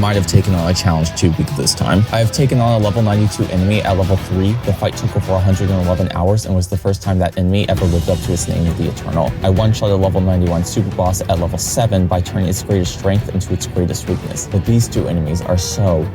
might have taken on a challenge too big this time. I have taken on a level 92 enemy at level 3. The fight took over 111 hours and was the first time that enemy ever lived up to its name of the Eternal. I one-shot a level 91 Superboss at level 7 by turning its greatest strength into its greatest weakness. But these two enemies are so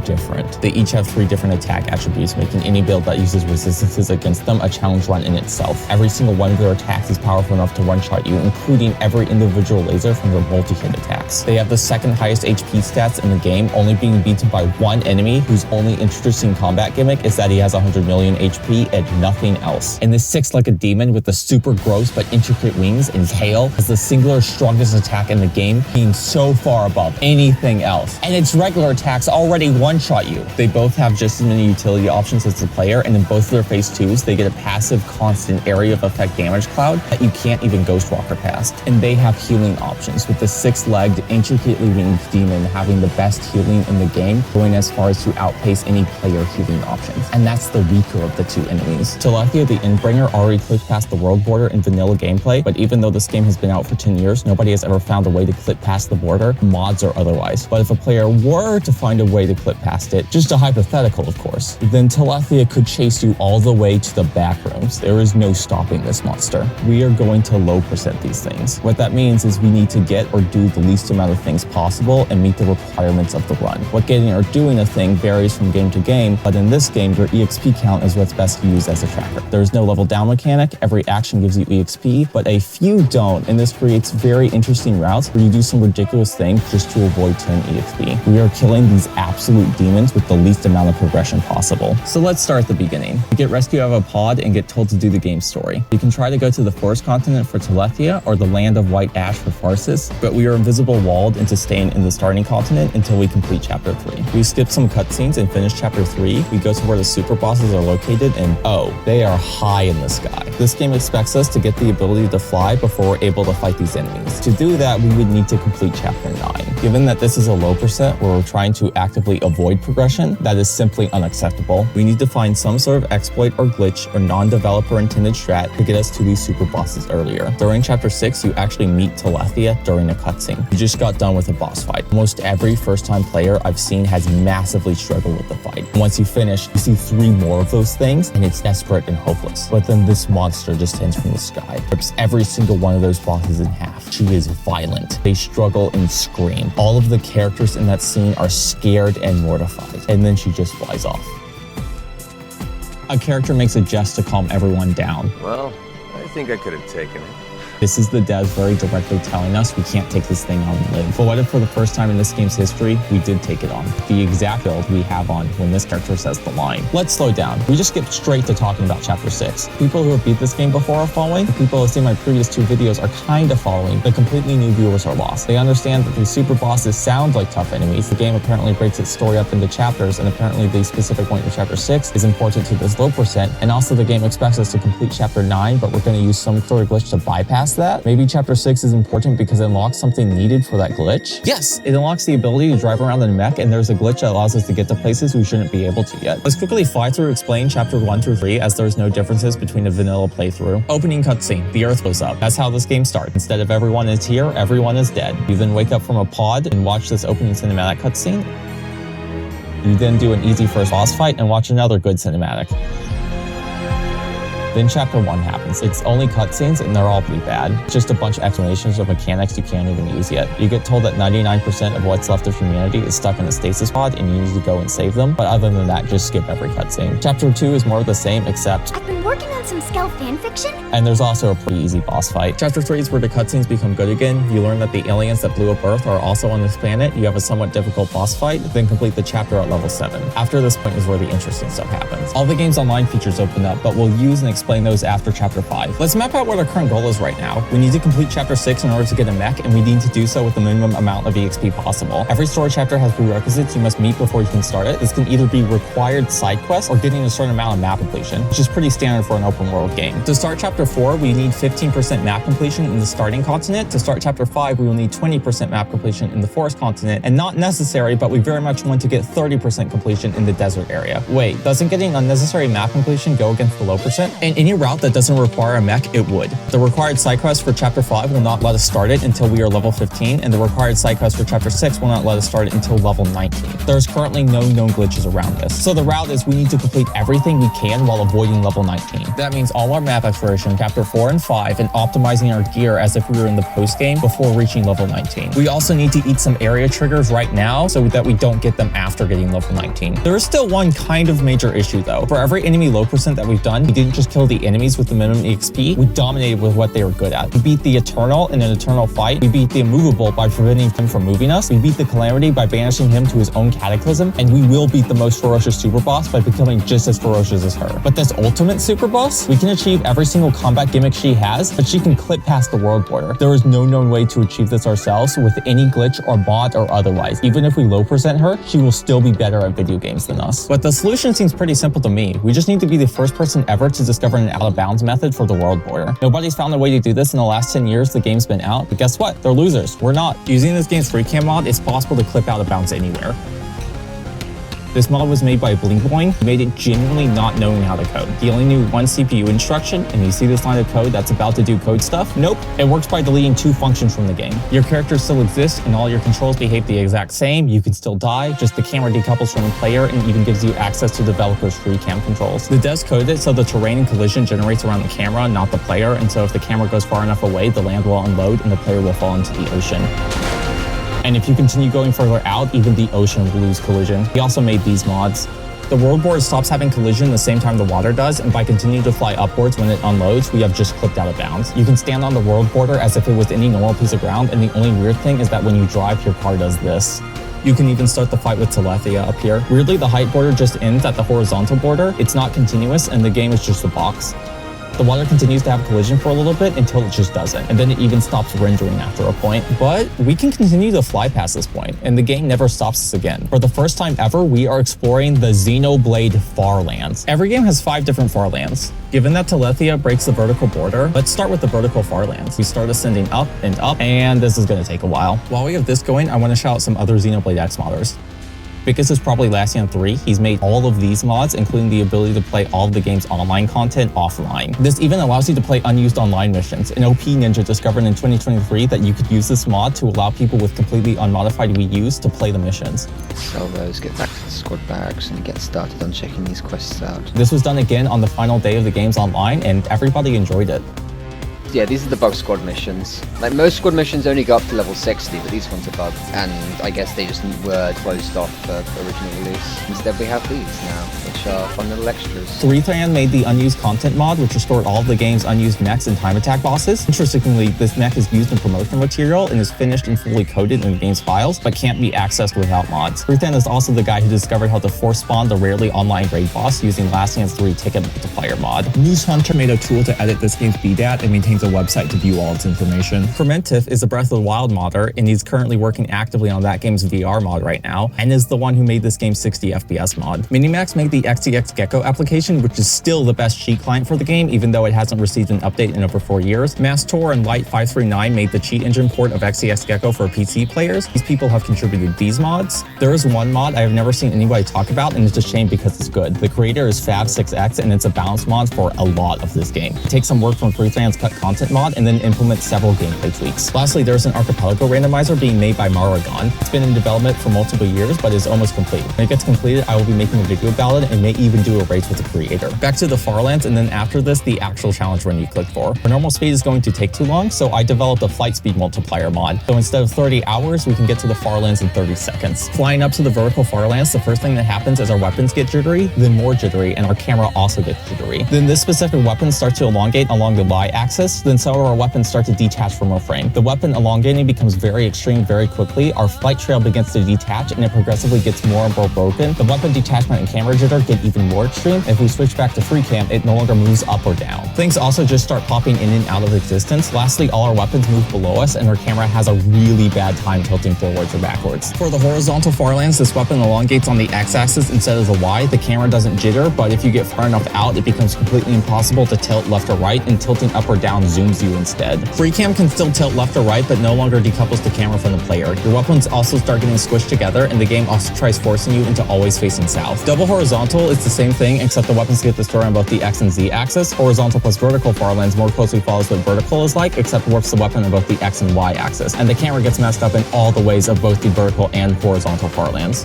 different. They each have 3 different attack attributes, making any build that uses resistances against them a challenge run in itself. Every single one of their attacks is powerful enough to one-shot you, including every individual laser from their multi-hit attacks. They have the second highest HP stats in the game, only being beaten by one enemy whose only interesting combat gimmick is that he has 100 million HP and nothing else. And this six-legged demon with the super gross but intricate wings and tail has the singular strongest attack in the game, being so far above anything else. And its regular attacks already one-shot you. They both have just as many utility options as the player, and in both of their phase 2s, they get a passive constant area of effect damage cloud that you can't even Ghost Walker past. And they have healing options, with the 6-legged, intricately winged demon having the best healing in the game, going as far as to outpace any player healing options. And that's the weaker of the two enemies. Telethia the Endbringer already clipped past the world border in vanilla gameplay, but even though this game has been out for 10 years, nobody has ever found a way to clip past the border, mods or otherwise. But if a player were to find a way to clip past it, just a hypothetical of course, then Telethia could chase you all the way to the back rooms. There is no stopping this monster. We are going to low percent these things. What that means is we need to get or do the least amount of things possible and meet the requirements of the run. What getting or doing a thing varies from game to game, but in this game, your EXP count is what's best used as a tracker. There is no level down mechanic. Every action gives you EXP, but a few don't, and this creates very interesting routes where you do some ridiculous things just to avoid 10 EXP. We are killing these absolute demons with the least amount of progression possible. So let's start at the beginning. You get rescued out of a pod and get told to do the game story. You can try to go to the forest continent for Telethia or the land of white ash for Pharsis, but we are invisible walled into staying in the starting continent until we complete chapter 3. We skip some cutscenes and finish chapter 3. We go to where the Superbosses are located, and oh, they are high in the sky. This game expects us to get the ability to fly before we're able to fight these enemies. To do that, we would need to complete chapter 9. Given that this is a low percent where we're trying to actively avoid progression, that is simply unacceptable. We need to find some sort of exploit or glitch or non-developer intended strat to get us to these Superbosses earlier. During chapter 6, you actually meet Telethia during a cutscene. You just got done with a boss fight. Almost every first-time player I've seen has massively struggled with the fight. Once you finish, you see 3 more of those things, and it's desperate and hopeless. But then this monster descends from the sky, rips every single one of those bosses in half. She is violent. They struggle and scream. All of the characters in that scene are scared and mortified, and then she just flies off. A character makes a jest to calm everyone down. Well, I think I could have taken it. This is the devs very directly telling us we can't take this thing on and live. But what if for the first time in this game's history, we did take it on? The exact build we have on when this character says the line. Let's slow down. We just skip straight to talking about chapter 6. People who have beat this game before are following. The people who have seen my previous 2 videos are kind of following. The completely new viewers are lost. They understand that these super bosses sound like tough enemies. The game apparently breaks its story up into chapters, and apparently the specific point in chapter 6 is important to this low percent. And also the game expects us to complete chapter 9, but we're going to use some sort of glitch to bypass that. Maybe chapter 6 is important because it unlocks something needed for that glitch. Yes, it unlocks the ability to drive around in a mech, and there's a glitch that allows us to get to places we shouldn't be able to yet. Let's quickly fly through explain chapter 1 through 3, as there's no differences between a vanilla playthrough. Opening cutscene, the earth blows up. That's how this game starts. Instead of everyone is here, everyone is dead. You then wake up from a pod and watch this opening cinematic cutscene. You then do an easy first boss fight and watch another good cinematic. Then chapter 1 happens. It's only cutscenes and they're all pretty bad. It's just a bunch of explanations of mechanics you can't even use yet. You get told that 99% of what's left of humanity is stuck in a stasis pod and you need to go and save them. But other than that, just skip every cutscene. Chapter 2 is more of the same, except I've been working on some Skel fanfiction. And there's also a pretty easy boss fight. Chapter 3 is where the cutscenes become good again. You learn that the aliens that blew up Earth are also on this planet. You have a somewhat difficult boss fight, then complete the chapter at level 7. After this point is where the interesting stuff happens. All the game's online features open up, but we'll use and explain those after chapter 5. Let's map out what our current goal is right now. We need to complete chapter 6 in order to get a mech, and we need to do so with the minimum amount of EXP possible. Every story chapter has prerequisites you must meet before you can start it. This can either be required side quests or getting a certain amount of map completion, which is pretty standard for an open world game. To start chapter 4, we need 15% map completion in the starting continent. To start chapter 5, we will need 20% map completion in the forest continent, and not necessary, but we very much want to get 30% completion in the desert area. Wait, doesn't getting unnecessary map completion go against the low percent? In and any route that doesn't require a mech, it would. The required side quest for Chapter 5 will not let us start it until we are level 15, and the required side quest for Chapter 6 will not let us start it until level 19. There's currently no known glitches around this. So the route is we need to complete everything we can while avoiding level 19. That means all our map exploration, Chapter 4 and 5, and optimizing our gear as if we were in the post-game before reaching level 19. We also need to eat some area triggers right now so that we don't get them after getting level 19. There is still one kind of major issue though. For every enemy low percent that we've done, we didn't just kill the enemies with the minimum EXP, we dominated with what they were good at. We beat the Eternal in an Eternal fight, we beat the Immovable by preventing him from moving us, we beat the Calamity by banishing him to his own Cataclysm, and we will beat the most ferocious super boss by becoming just as ferocious as her. But this ultimate super boss, we can achieve every single combat gimmick she has, but she can clip past the world border. There is no known way to achieve this ourselves with any glitch or mod or otherwise. Even if we low percent her, she will still be better at video games than us. But the solution seems pretty simple to me. We just need to be the first person ever to discover an out of bounds method for the world border. Nobody's found a way to do this in the last 10 years the game's been out, but guess what? They're losers. We're not. Using this game's free cam mod, it's possible to clip out of bounds anywhere. This mod was made by Blinkboing, who made it genuinely not knowing how to code. He only knew one CPU instruction, and you see this line of code that's about to do code stuff? Nope. It works by deleting 2 functions from the game. Your character still exists, and all your controls behave the exact same. You can still die, just the camera decouples from the player and even gives you access to developers' free cam controls. The devs coded it so the terrain and collision generates around the camera, not the player, and so if the camera goes far enough away, the land will unload and the player will fall into the ocean. And if you continue going further out, even the ocean will lose collision. He also made these mods. The world border stops having collision the same time the water does, and by continuing to fly upwards when it unloads, we have just clipped out of bounds. You can stand on the world border as if it was any normal piece of ground, and the only weird thing is that when you drive, your car does this. You can even start the fight with Telethia up here. Weirdly, the height border just ends at the horizontal border. It's not continuous, and the game is just a box. The water continues to have collision for a little bit until it just doesn't, and then it even stops rendering after a point. But we can continue to fly past this point, and the game never stops us again. For the first time ever, we are exploring the Xenoblade Farlands. Every game has 5 different Farlands. Given that Telethia breaks the vertical border, let's start with the vertical Farlands. We start ascending up, and this is going to take a while. While we have this going, I want to shout out some other Xenoblade X modders. Because it's probably Lassion 3, he's made all of these mods, including the ability to play all of the game's online content offline. This even allows you to play unused online missions. An OP ninja discovered in 2023 that you could use this mod to allow people with completely unmodified Wii U's to play the missions. Sell those, get back to the squad barracks, and get started on checking these quests out. This was done again on the final day of the game's online, and everybody enjoyed it. Yeah, these are the bug squad missions. Like, most squad missions only go up to level 60, but these ones are bugged. And I guess they just were closed off for original release. Instead, we have these now, which are fun little extras. Telethia and made the unused content mod, which restored all of the game's unused mechs and time attack bosses. Interestingly, this mech is used in promotional material and is finished and fully coded in the game's files, but can't be accessed without mods. Telethia is also the guy who discovered how to force spawn the rarely online raid boss using Lassion's 3 ticket multiplier mod. Moose Hunter made a tool to edit this game's BDAT and maintains a website to view all its information. Fermentif is a Breath of the Wild modder, and he's currently working actively on that game's VR mod right now, and is the one who made this game's 60 FPS mod. Minimax made the XTX Gecko application, which is still the best cheat client for the game, even though it hasn't received an update in over 4 years. Mastor and Light539 made the cheat engine port of XTX Gecko for PC players. These people have contributed these mods. There is one mod I have never seen anybody talk about, and it's a shame because it's good. The creator is Fab6X, and it's a balance mod for a lot of this game. It takes some work from Freefan's cut content mod, and then implement several gameplay tweaks. Lastly, there's an archipelago randomizer being made by Maragon. It's been in development for multiple years, but is almost complete. When it gets completed, I will be making a video about it and may even do a race with the creator. Back to the Farlands, and then after this, the actual challenge run you click for. For normal speed is going to take too long, so I developed a flight speed multiplier mod. So instead of 30 hours, we can get to the Farlands in 30 seconds. Flying up to the vertical Farlands, the first thing that happens is our weapons get jittery, then more jittery, and our camera also gets jittery. Then this specific weapon starts to elongate along the y-axis, then some of our weapons start to detach from our frame. The weapon elongating becomes very extreme very quickly. Our flight trail begins to detach and it progressively gets more and more broken. The weapon detachment and camera jitter get even more extreme. If we switch back to free cam, it no longer moves up or down. Things also just start popping in and out of existence. Lastly, all our weapons move below us and our camera has a really bad time tilting forwards or backwards. For the horizontal Farlands, this weapon elongates on the x-axis instead of the y. The camera doesn't jitter, but if you get far enough out, it becomes completely impossible to tilt left or right, and tilting up or down zooms you instead. Free cam can still tilt left or right, but no longer decouples the camera from the player. Your weapons also start getting squished together, and the game also tries forcing you into always facing south. Double horizontal is the same thing, except the weapons get destroyed on both the X and Z axis. Horizontal plus vertical Farlands more closely follows what vertical is like, except warps the weapon on both the X and Y axis, and the camera gets messed up in all the ways of both the vertical and horizontal Farlands.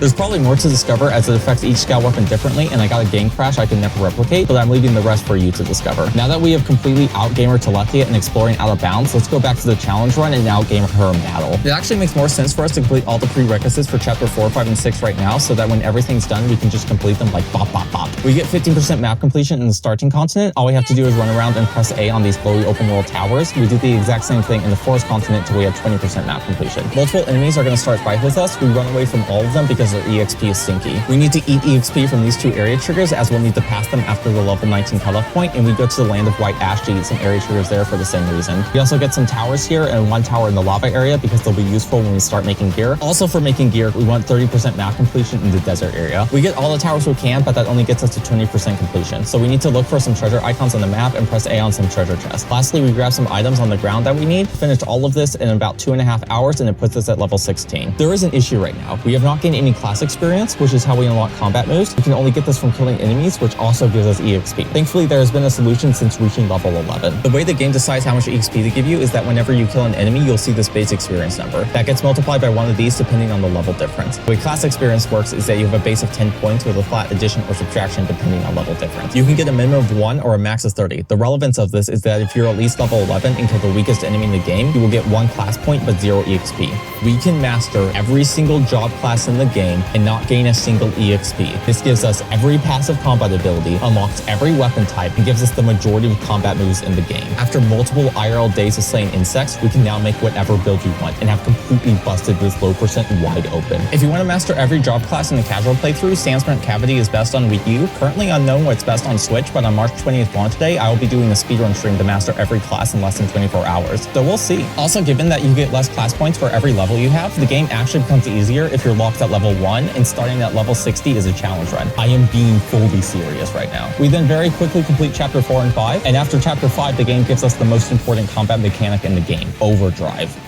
There's probably more to discover as it affects each scout weapon differently, and I got a game crash I can never replicate, but I'm leaving the rest for you to discover. Now that we have completely outgamer Telethia and exploring out of bounds, let's go back to the challenge run and outgame her in battle. It actually makes more sense for us to complete all the prerequisites for chapter 4, 5, and 6 right now, so that when everything's done, we can just complete them like bop, bop, bop. We get 15% map completion in the starting continent. All we have to do is run around and press A on these glowy open world towers. We do the exact same thing in the forest continent till we have 20% map completion. Multiple enemies are going to start fight with us. We run away from all of them because their EXP is stinky. We need to eat EXP from these 2 area triggers, as we'll need to pass them after the level 19 cutoff point, and we go to the land of White Ash to eat some area triggers there for the same reason. We also get some towers here and 1 tower in the lava area because they'll be useful when we start making gear. Also for making gear, we want 30% map completion in the desert area. We get all the towers we can, but that only gets us to 20% completion. So we need to look for some treasure icons on the map and press A on some treasure chests. Lastly, we grab some items on the ground that we need. Finish all of this in about 2.5 hours, and it puts us at level 16. There is an issue right now. We have not gained any class experience, which is how we unlock combat moves. We can only get this from killing enemies, which also gives us EXP. Thankfully, there has been a solution since reaching level 11. The way the game decides how much EXP to give you is that whenever you kill an enemy, you'll see this base experience number. That gets multiplied by 1 of these depending on the level difference. The way class experience works is that you have a base of 10 points with a flat addition or subtraction depending on level difference. You can get a minimum of 1 or a max of 30. The relevance of this is that if you're at least level 11 and kill the weakest enemy in the game, you will get 1 class point but 0 EXP. We can master every single job class in the game and not gain a single EXP. This gives us every passive combat ability, unlocks every weapon type, and gives us the majority of combat moves in the game. After multiple IRL days of slaying insects, we can now make whatever build you want and have completely busted this low percent wide open. If you want to master every job class in the casual playthrough, Sandsprint Cavity is best on Wii U. Currently unknown what's best on Switch, but on March 20th launch day, I will be doing a speedrun stream to master every class in less than 24 hours. So we'll see. Also, given that you get less class points for every level you have, the game actually becomes easier if you're locked at level 1, and starting at level 60 is a challenge run. I am being fully serious right now. We then very quickly complete chapter 4 and 5, and after chapter 5, the game gives us the most important combat mechanic in the game, Overdrive.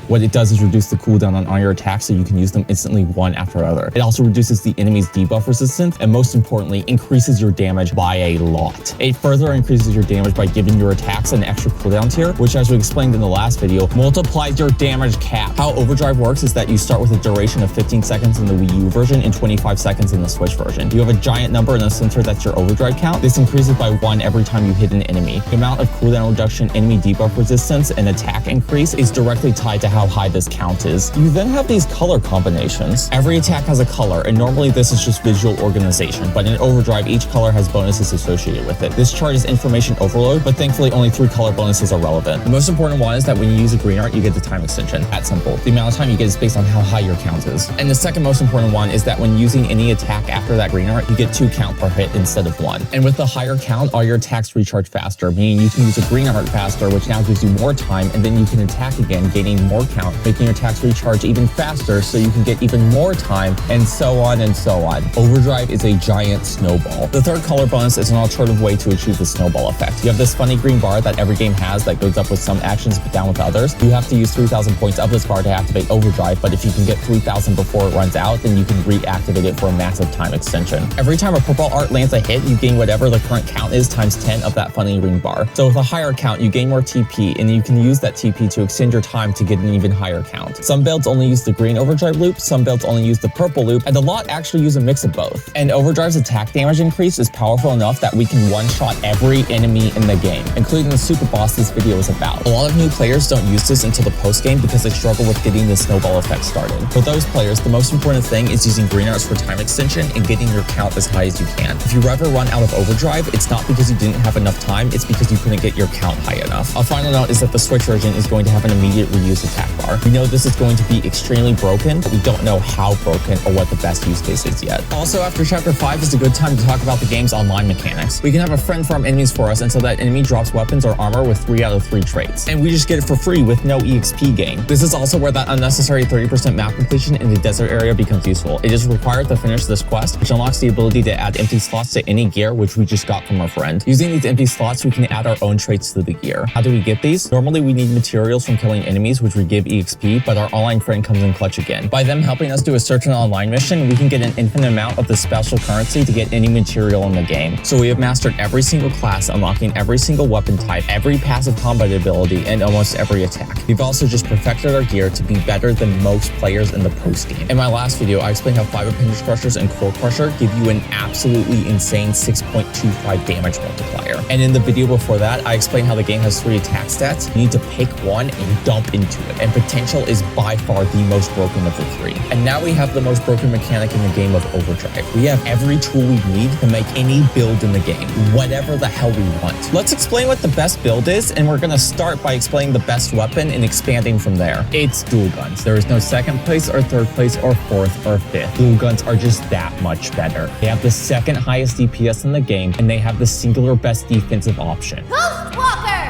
What it does is reduce the cooldown on all your attacks so you can use them instantly one after another. It also reduces the enemy's debuff resistance, and most importantly, increases your damage by a lot. It further increases your damage by giving your attacks an extra cooldown tier, which, as we explained in the last video, multiplies your damage cap. How Overdrive works is that you start with a duration of 15 seconds in the Wii U version and 25 seconds in the Switch version. You have a giant number in the center that's your Overdrive count. This increases by 1 every time you hit an enemy. The amount of cooldown reduction, enemy debuff resistance, and attack increase is directly tied to how high this count is. You then have these color combinations. Every attack has a color, and normally this is just visual organization, but in Overdrive, each color has bonuses associated with it. This chart is information overload, but thankfully only 3 color bonuses are relevant. The most important one is that when you use a green art, you get the time extension. That's simple. The amount of time you get is based on how high your count is. And the second most important one is that when using any attack after that green art, you get 2 count per hit instead of 1. And with the higher count, all your attacks recharge faster, meaning you can use a green art faster, which now gives you more time, and then you can attack again, gaining more count, making your attacks recharge even faster so you can get even more time, and so on and so on. Overdrive is a giant snowball. The third color bonus is an alternative way to achieve the snowball effect. You have this funny green bar that every game has that goes up with some actions but down with others. You have to use 3,000 points of this bar to activate Overdrive, but if you can get 3,000 before it runs out, then you can reactivate it for a massive time extension. Every time a purple art lands a hit, you gain whatever the current count is times 10 of that funny green bar. So with a higher count, you gain more TP, and you can use that TP to extend your time to get an even higher count. Some builds only use the green Overdrive loop, some builds only use the purple loop, and a lot actually use a mix of both. And Overdrive's attack damage increase is powerful enough that we can one-shot every enemy in the game, including the super boss this video is about. A lot of new players don't use this until the post-game because they struggle with getting the snowball effect started. For those players, the most important thing is using green arts for time extension and getting your count as high as you can. If you ever run out of Overdrive, it's not because you didn't have enough time, it's because you couldn't get your count high enough. A final note is that the Switch version is going to have an immediate reuse attack. attack bar. We know this is going to be extremely broken, but we don't know how broken or what the best use case is yet. Also, after Chapter 5 is a good time to talk about the game's online mechanics. We can have a friend farm enemies for us until that enemy drops weapons or armor with 3 out of 3 traits. And we just get it for free with no EXP gain. This is also where that unnecessary 30% map completion in the desert area becomes useful. It is required to finish this quest, which unlocks the ability to add empty slots to any gear, which we just got from our friend. Using these empty slots, we can add our own traits to the gear. How do we get these? Normally, we need materials from killing enemies, which would give EXP, but our online friend comes in clutch again. By them helping us do a certain online mission, we can get an infinite amount of the special currency to get any material in the game. So we have mastered every single class, unlocking every single weapon type, every passive combat ability, and almost every attack. We've also just perfected our gear to be better than most players in the post game. In my last video, I explained how 5 Appendage Crushers and Core Crusher give you an absolutely insane 6.25 damage multiplier. And in the video before that, I explained how the game has 3 attack stats. You need to pick one and dump into it. And Potential is by far the most broken of the 3. And now we have the most broken mechanic in the game of Overdrive. We have every tool we need to make any build in the game, whatever the hell we want. Let's explain what the best build is, and we're gonna start by explaining the best weapon and expanding from there. It's dual guns. There is no second place or third place or fourth or fifth. Dual guns are just that much better. They have the second highest DPS in the game, and they have the singular best defensive option,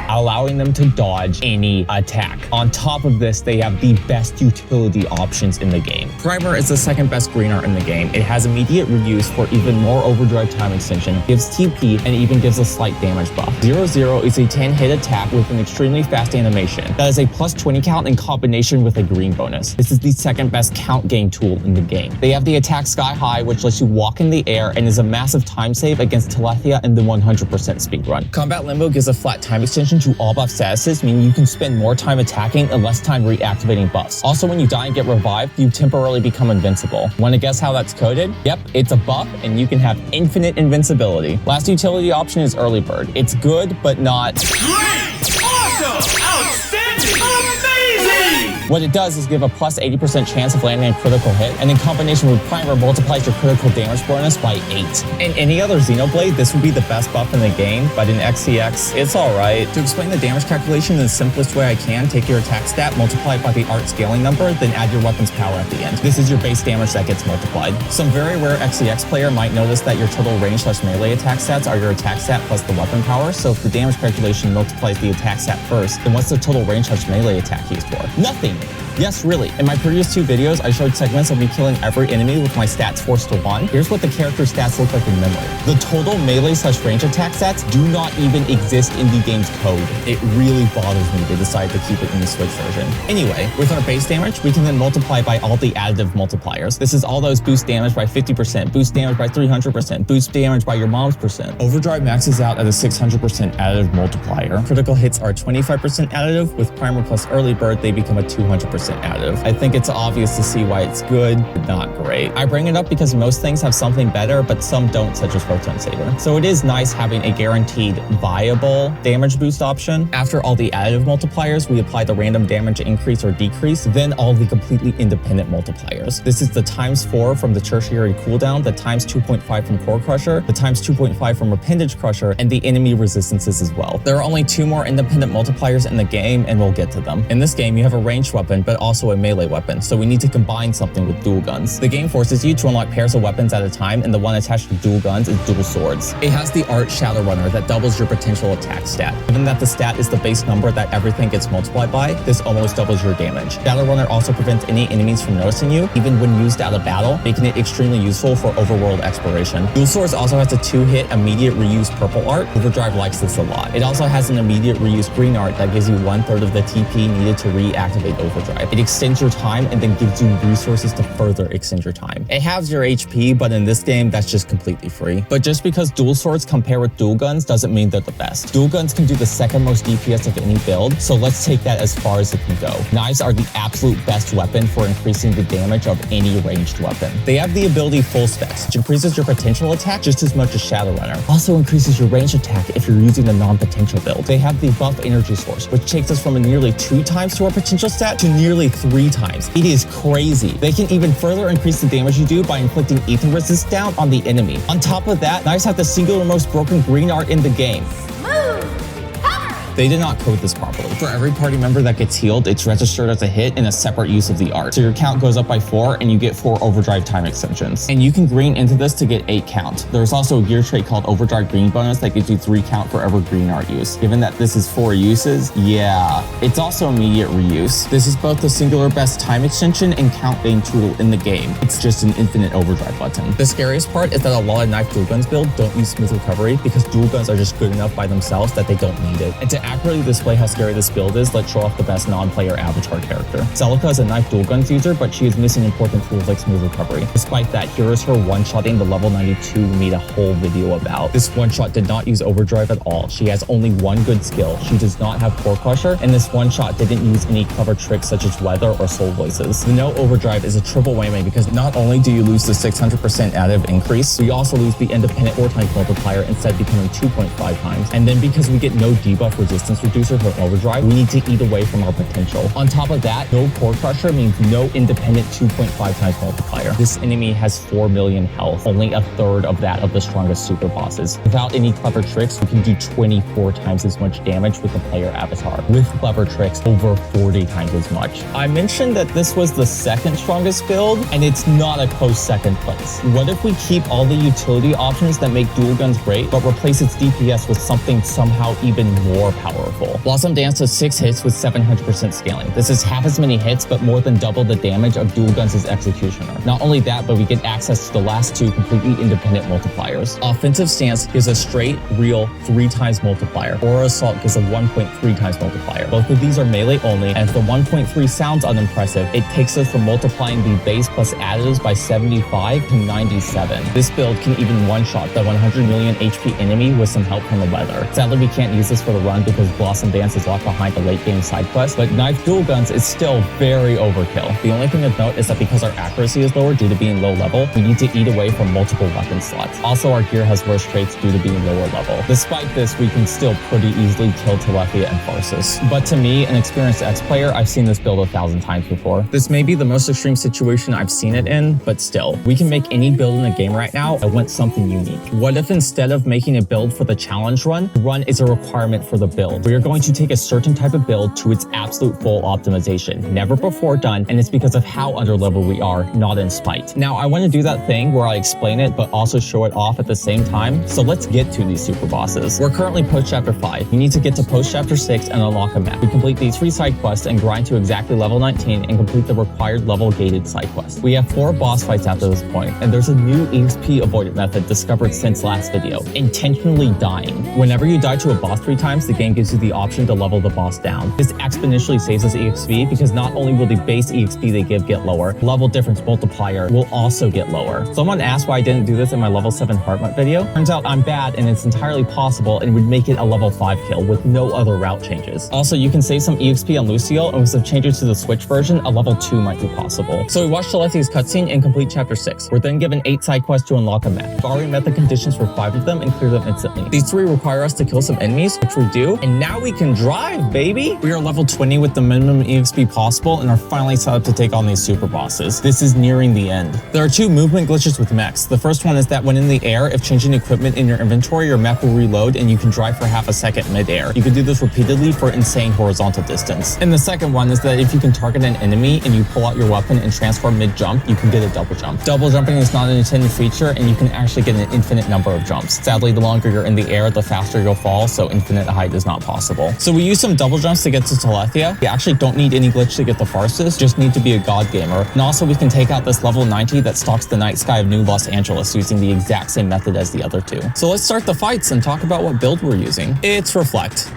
allowing them to dodge any attack. On top of this, they have the best utility options in the game. Primer is the second best green art in the game. It has immediate reuse for even more overdrive time extension, gives TP, and even gives a slight damage buff. 0-0 is a 10-hit attack with an extremely fast animation. That is a plus 20 count in combination with a green bonus. This is the second best count gain tool in the game. They have the attack Sky High, which lets you walk in the air and is a massive time save against Telethia and the 100% speedrun. Combat Limbo gives a flat time extension to all buff statuses, meaning you can spend more time attacking and less time reactivating buffs. Also, when you die and get revived, you temporarily become invincible. Want to guess how that's coded? Yep, it's a buff and you can have infinite invincibility. Last utility option is Early Bird. It's good, but not great, awesome, outstanding, amazing! What it does is give a plus 80% chance of landing a critical hit, and in combination with Primer multiplies your critical damage bonus by 8. In any other Xenoblade, this would be the best buff in the game, but in XCX, it's alright. To explain the damage calculation in the simplest way I can, take your attack stat, multiply it by the art scaling number, then add your weapon's power at the end. This is your base damage that gets multiplied. Some very rare XCX player might notice that your total range/melee attack stats are your attack stat plus the weapon power, so if the damage calculation multiplies the attack stat first, then what's the total range/melee attack used for? Nothing! Yes, really. In my previous 2 videos, I showed segments of me killing every enemy with my stats forced to 1. Here's what the character stats look like in memory. The total melee/range attack stats do not even exist in the game's code. It really bothers me they decided to keep it in the Switch version. Anyway, with our base damage, we can then multiply by all the additive multipliers. This is all those boost damage by 50%, boost damage by 300%, boost damage by your mom's percent. Overdrive maxes out at a 600% additive multiplier. Critical hits are 25% additive. With Primer plus Early Bird, they become a 200% additive. I think it's obvious to see why it's good, but not great. I bring it up because most things have something better, but some don't, such as Photon Saber. So it is nice having a guaranteed viable damage boost option. After all the additive multipliers, we apply the random damage increase or decrease, then all the completely independent multipliers. This is the ×4 from the tertiary cooldown, the ×2.5 from Core Crusher, the ×2.5 from Appendage Crusher, and the enemy resistances as well. There are only 2 more independent multipliers in the game, and we'll get to them. In this game, you have a ranged weapon, but also a melee weapon, so we need to combine something with dual guns. The game forces you to unlock pairs of weapons at a time, and the one attached to dual guns is dual swords. It has the art Shadowrunner that doubles your potential attack stat. Given that the stat is the base number that everything gets multiplied by, this almost doubles your damage. Shadowrunner also prevents any enemies from noticing you, even when used out of battle, making it extremely useful for overworld exploration. Dual swords also has a 2-hit immediate reuse purple art. Overdrive likes this a lot. It also has an immediate reuse green art that gives you 1/3 of the TP needed to reactivate Overdrive. It extends your time and then gives you resources to further extend your time. It halves your HP, but in this game, that's just completely free. But just because dual swords compare with dual guns doesn't mean they're the best. Dual guns can do the second most DPS of any build, so let's take that as far as it can go. Knives are the absolute best weapon for increasing the damage of any ranged weapon. They have the ability Full Specs, which increases your potential attack just as much as Shadowrunner. Also increases your range attack if you're using the non-potential build. They have the buff Energy Source, which takes us from a nearly 2 times to our potential stat to nearly 3 times. It is crazy. They can even further increase the damage you do by inflicting ether resist down on the enemy. On top of that, knives have the singular most broken green art in the game. Smooth! Power! They did not code this properly. For every party member that gets healed, it's registered as a hit in a separate use of the art. So your count goes up by 4 and you get 4 overdrive time extensions. And you can green into this to get 8 count. There's also a gear trait called Overdrive Green bonus that gives you 3 count for every green art use. Given that this is 4 uses, yeah. It's also immediate reuse. This is both the singular best time extension and count gain tool in the game. It's just an infinite overdrive button. The scariest part is that a lot of knife dual guns build don't use smooth recovery because dual guns are just good enough by themselves that they don't need it. And to accurately display how scary this build is, let's show off the best non-player avatar character. Celica is a knife dual guns user, but she is missing important tools like smooth recovery. Despite that, here is her one-shotting the level 92 we made a whole video about. This one-shot did not use overdrive at all. She has only one good skill. She does not have core crusher, and this one-shot didn't use any clever tricks such as weather or soul voices. The no overdrive is a triple whammy because not only do you lose the 600% additive increase, we also lose the independent 4 times multiplier instead becoming 2.5 times. And then because we get no debuff resistance reducer for overdrive, we need to eat away from our potential. On top of that, no core crusher means no independent 2.5 times multiplier. This enemy has 4 million health, only a third of that of the strongest super bosses. Without any clever tricks, we can do 24 times as much damage with the player avatar. With clever tricks, over 40 times as much. I mentioned that this was the second strongest build, and it's not a close second place. What if we keep all the utility options that make dual guns great, but replace its DPS with something somehow even more powerful? Blossom Dance does 6 hits with 700% scaling. This is half as many hits, but more than double the damage of dual guns' Executioner. Not only that, but we get access to the last 2 completely independent multipliers. Offensive Stance gives a straight, real 3 times multiplier. Aura Assault gives a 1.3 times multiplier. Both of these are melee only, and if the 1.3 sounds unimpressive, it takes us from multiplying the base plus additives by 75 to 97. This build can even one-shot the 100 million HP enemy with some help from the weather. Sadly, we can't use this for the run because Blossom Dance is locked behind a late-game side quest, but Knife Dual Guns is still very overkill. The only thing of note is that because our accuracy is lower due to being low level, we need to eat away from multiple weapon slots. Also, our gear has worse traits due to being lower level. Despite this, we can still pretty easily kill Telethia and Pharsis. But to me, an experienced X player, I've seen this build 1,000 times before. This may be the most extreme situation I've seen it in, but still, we can make any build in the game right now that wants something unique. What if instead of making a build for the challenge run, the run is a requirement for the build? We are going to take a certain type of build to its absolute full optimization, never before done, and it's because of how underleveled we are, not in spite. Now, I want to do that thing where I explain it, but also show it off at the same time, so let's get to these super bosses. We're currently post chapter 5. We need to get to post chapter 6 and unlock a map. We complete these 3 side quests and grind to exactly level 19 and complete the required level gated side quests. We have 4 boss fights after this point, and there's a new EXP avoidance method discovered since last video, intentionally dying. Whenever you die to a boss 3 times, the game gives you the option to level the boss down. This exponentially saves us EXP because not only will the base EXP they give get lower, level difference multiplier will also get lower. Someone asked why I didn't do this in my level 7 Heartmut video. Turns out I'm bad and it's entirely possible and would make it a level 5 kill with no other route changes. Also, you can save some EXP on Lucio, and with some changes to the Switch version, a level 2 might be possible. So we watched Telethia's cutscene and complete chapter 6. We're then given 8 side quests to unlock a map. We've already met the conditions for 5 of them and clear them instantly. These 3 require us to kill some enemies, which we do, and now we can drive, baby! We are level 20 with the minimum EXP possible and are finally set up to take on these super bosses. This is nearing the end. There are 2 movement glitches with mechs. The first one is that when in the air, if changing equipment in your inventory, your mech will reload and you can drive for half a second mid-air. You can do this repeatedly for insane horizontal distance. And the second one is that if you can target an enemy and you pull out your weapon and transform mid-jump, you can get a double jump. Double jumping is not an intended feature and you can actually get an infinite number of jumps. Sadly, the longer you're in the air, the faster you'll fall, so infinite height is not possible. So we use some double jumps to get to Telethia. We actually don't need any glitch to get the Pharsis, just need to be a god gamer. And also we can take out this level 90 that stalks the night sky of New Los Angeles using the exact same method as the other 2. So let's start the fights and talk about what build we're using. It's Reflect.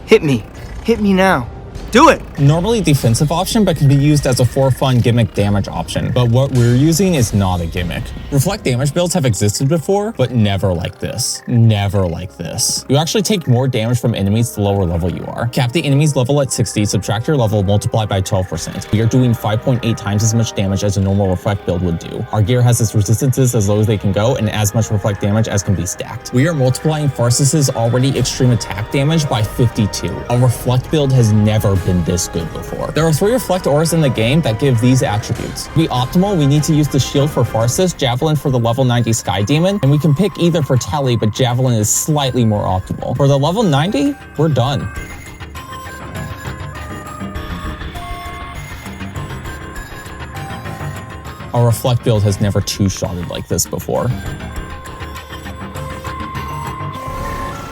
Hit me. Hit me now. Do it! Normally defensive option, but can be used as a for fun gimmick damage option. But what we're using is not a gimmick. Reflect damage builds have existed before, but never like this. Never like this. You actually take more damage from enemies the lower level you are. Cap the enemy's level at 60, subtract your level, multiply by 12%. We are doing 5.8 times as much damage as a normal Reflect build would do. Our gear has its resistances as low as they can go and as much Reflect damage as can be stacked. We are multiplying Pharsis's already extreme attack damage by 52. A Reflect build has never been this good before. There are 3 reflect auras in the game that give these attributes. To be optimal, we need to use the shield for Pharsis, Javelin for the level 90 Sky Demon, and we can pick either for Telly, but Javelin is slightly more optimal. For the level 90, we're done. Our reflect build has never two-shotted like this before.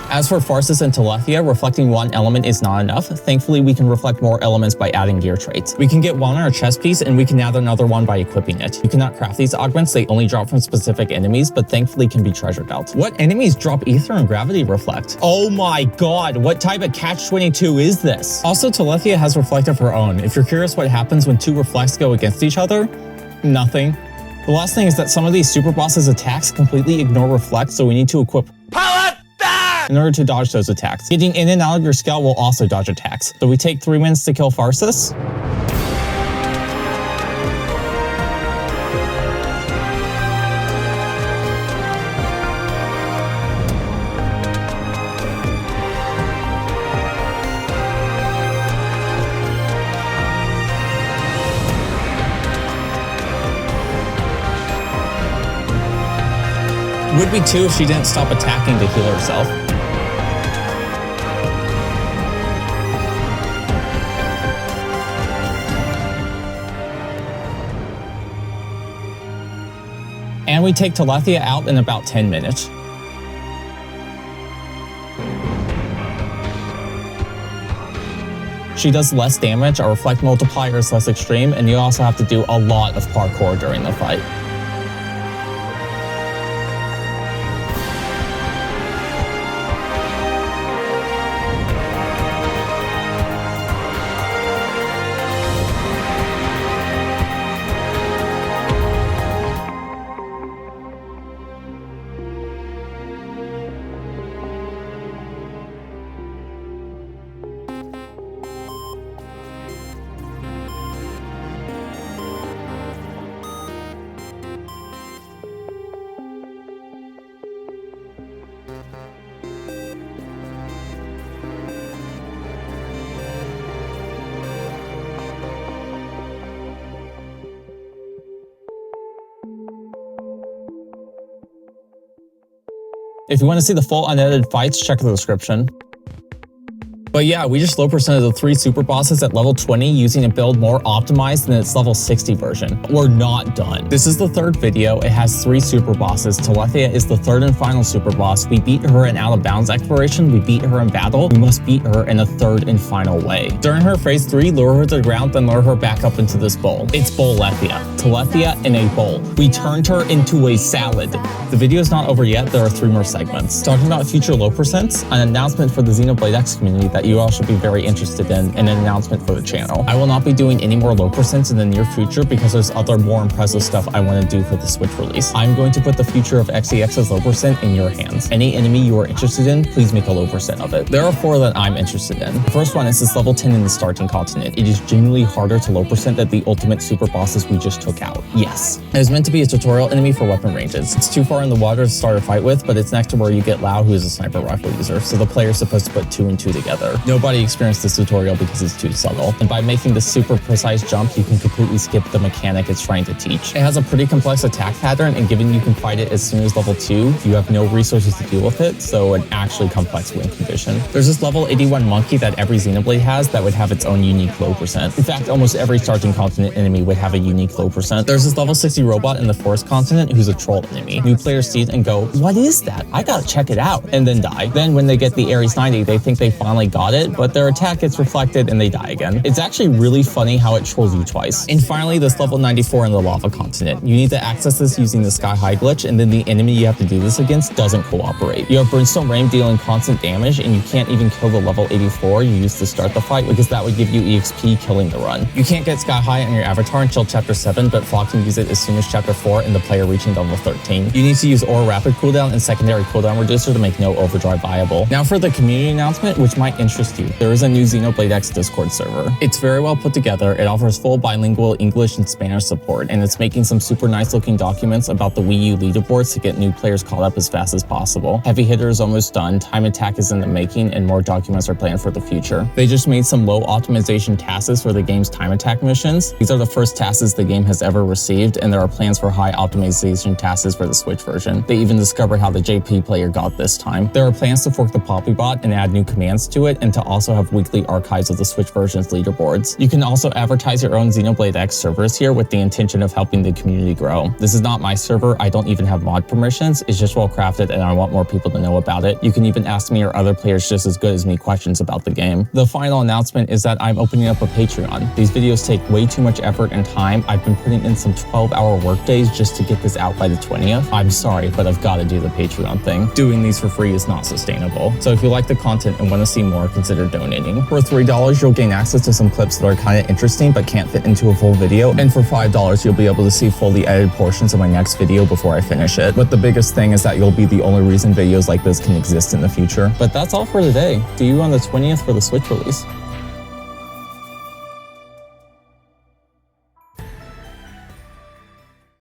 As for Pharsis and Telethia, reflecting 1 element is not enough. Thankfully, we can reflect more elements by adding gear traits. We can get 1 on our chest piece, and we can add another 1 by equipping it. You cannot craft these augments, they only drop from specific enemies, but thankfully can be treasured out. What enemies drop Ether and Gravity Reflect? Oh my god, what type of catch-22 is this? Also, Telethia has Reflect of her own. If you're curious what happens when 2 reflects go against each other, nothing. The last thing is that some of these super bosses' attacks completely ignore reflect, so we need to equip in order to dodge those attacks. Getting in and out of your scale will also dodge attacks. So we take 3 minutes to kill Pharsis. Would be 2 if she didn't stop attacking to heal herself. And we take Telethia out in about 10 minutes. She does less damage, our reflect multiplier is less extreme, and you also have to do a lot of parkour during the fight. If you want to see the full unedited fights, check the description. But yeah, we just low percented the 3 super bosses at level 20 using a build more optimized than its level 60 version. We're not done. This is the 3rd video. It has 3 super bosses. Telethia is the 3rd and final super boss. We beat her in out of bounds exploration. We beat her in battle. We must beat her in a 3rd and final way. During her phase 3, lure her to the ground, then lure her back up into this bowl. It's Bowlethia. Telethia in a bowl. We turned her into a salad. The video is not over yet. There are 3 more segments. Talking about future low percents, an announcement for the Xenoblade X community that you all should be very interested in, and an announcement for the channel. I will not be doing any more low percents in the near future because there's other more impressive stuff I want to do for the Switch release. I'm going to put the future of XEX's low percent in your hands. Any enemy you are interested in, please make a low percent of it. There are 4 that I'm interested in. The first one is this level 10 in the starting continent. It is genuinely harder to low percent than the ultimate super bosses we just took out. Yes. It is meant to be a tutorial enemy for weapon ranges. It's too far in the water to start a fight with, but it's next to where you get Lao, who is a sniper rifle user, so the player is supposed to put 2 and 2 together. Nobody experienced this tutorial because it's too subtle, and by making this super precise jump, you can completely skip the mechanic it's trying to teach. It has a pretty complex attack pattern, and given you can fight it as soon as level 2, you have no resources to deal with it, so an actually complex win condition. There's this level 81 monkey that every Xenoblade has that would have its own unique low percent. In fact, almost every starting continent enemy would have a unique low percent. There's this level 60 robot in the forest continent who's a troll enemy. New players see it and go, "What is that? I gotta check it out," and then die. Then when they get the Ares 90, they think they finally got it, but their attack gets reflected and they die again. It's actually really funny how it trolls you twice. And finally, this level 94 in the lava continent. You need to access this using the sky high glitch, and then the enemy you have to do this against doesn't cooperate. You have Brimstone Rain dealing constant damage, and you can't even kill the level 84 you used to start the fight because that would give you EXP killing the run. You can't get sky high on your avatar until chapter 7, but but Fog can use it as soon as Chapter 4 and the player reaching level 13. You need to use Aura Rapid cooldown and secondary cooldown reducer to make no Overdrive viable. Now for the community announcement, which might interest you. There is a new Xenoblade X Discord server. It's very well put together, it offers full bilingual English and Spanish support, and it's making some super nice looking documents about the Wii U leaderboards to get new players caught up as fast as possible. Heavy Hitter is almost done, Time Attack is in the making, and more documents are planned for the future. They just made some low optimization tasks for the game's Time Attack missions. These are the first tasks the game has ever received, and there are plans for high optimization tasks for the Switch version. They even discovered how the JP player got this time. There are plans to fork the Poppybot and add new commands to it, and to also have weekly archives of the Switch version's leaderboards. You can also advertise your own Xenoblade X servers here with the intention of helping the community grow. This is not my server, I don't even have mod permissions, it's just well crafted and I want more people to know about it. You can even ask me or other players just as good as me questions about the game. The final announcement is that I'm opening up a Patreon. These videos take way too much effort and time. I've been putting in some 12-hour workdays just to get this out by the 20th. I'm sorry, but I've got to do the Patreon thing. Doing these for free is not sustainable. So if you like the content and want to see more, consider donating. For $3, you'll gain access to some clips that are kind of interesting but can't fit into a full video. And for $5, you'll be able to see fully edited portions of my next video before I finish it. But the biggest thing is that you'll be the only reason videos like this can exist in the future. But that's all for today. See you on the 20th for the Switch release.